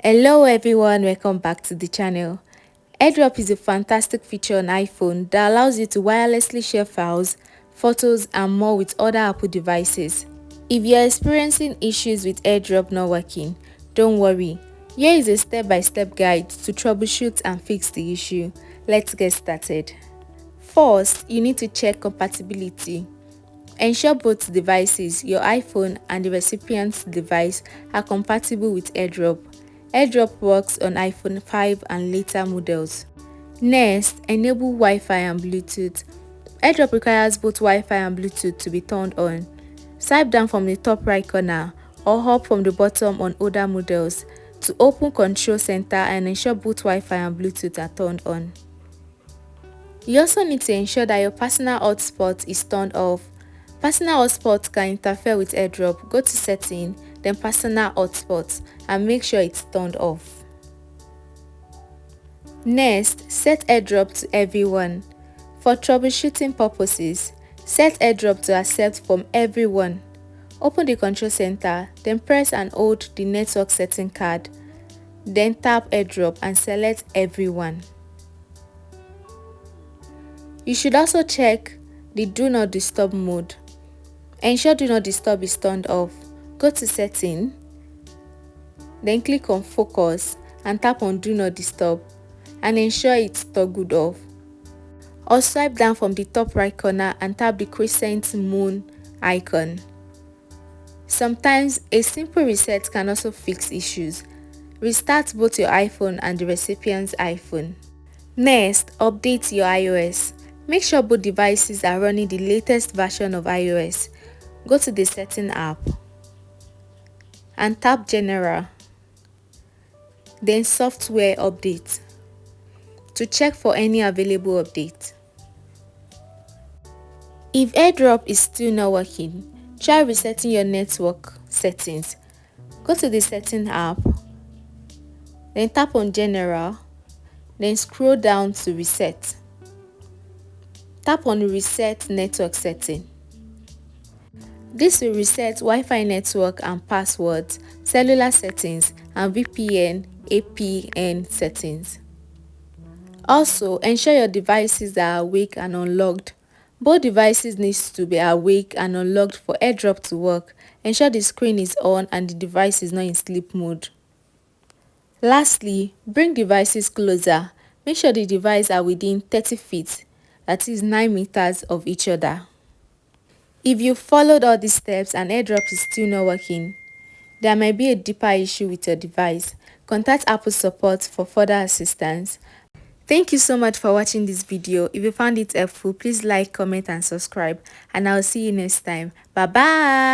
Hello everyone, welcome back to the channel. Airdrop is a fantastic feature on iPhone that allows you to wirelessly share files, photos and more with other Apple devices. If you are experiencing issues with Airdrop not working, don't worry. Here is a step-by-step guide to troubleshoot and fix the issue. Let's get started. First, you need to check compatibility. Ensure both devices, your iPhone and the recipient's device, are compatible with Airdrop. Airdrop works on iPhone 5 and later models. Next, enable Wi-Fi and Bluetooth. Airdrop requires both Wi-Fi and Bluetooth to be turned on. Swipe down from the top right corner or up from the bottom on older models to open Control Center and ensure both Wi-Fi and Bluetooth are turned on. You also need to ensure that your personal hotspot is turned off. Personal hotspot can interfere with Airdrop. Go to Setting, then Personal Hotspot and make sure it's turned off. Next, set Airdrop to everyone. For troubleshooting purposes, set Airdrop to accept from everyone. Open the Control Center, then press and hold the network setting card. Then tap Airdrop and select everyone. You should also check the Do Not Disturb mode. Ensure Do Not Disturb is turned off. Go to Setting, then click on Focus and tap on Do Not Disturb and ensure it's toggled off. Or swipe down from the top right corner and tap the crescent moon icon. Sometimes a simple reset can also fix issues. Restart both your iPhone and the recipient's iPhone. Next, update your iOS. Make sure both devices are running the latest version of iOS. Go to the Setting app and tap General, then Software Update to check for any available update. If Airdrop is still not working, try resetting your network settings. Go to the Setting app, then tap on General, then scroll down to Reset. Tap on Reset Network Setting. This will reset Wi-Fi network and passwords, cellular settings, and VPN, APN settings. Also, ensure your devices are awake and unlocked. Both devices need to be awake and unlocked for Airdrop to work. Ensure the screen is on and the device is not in sleep mode. Lastly, bring devices closer. Make sure the devices are within 30 feet, that is 9 meters of each other. If you followed all these steps and Airdrop is still not working, there might be a deeper issue with your device. Contact Apple support for further assistance. Thank you so much for watching this video. If you found it helpful, please like, comment and subscribe, and I'll see you next time. Bye bye.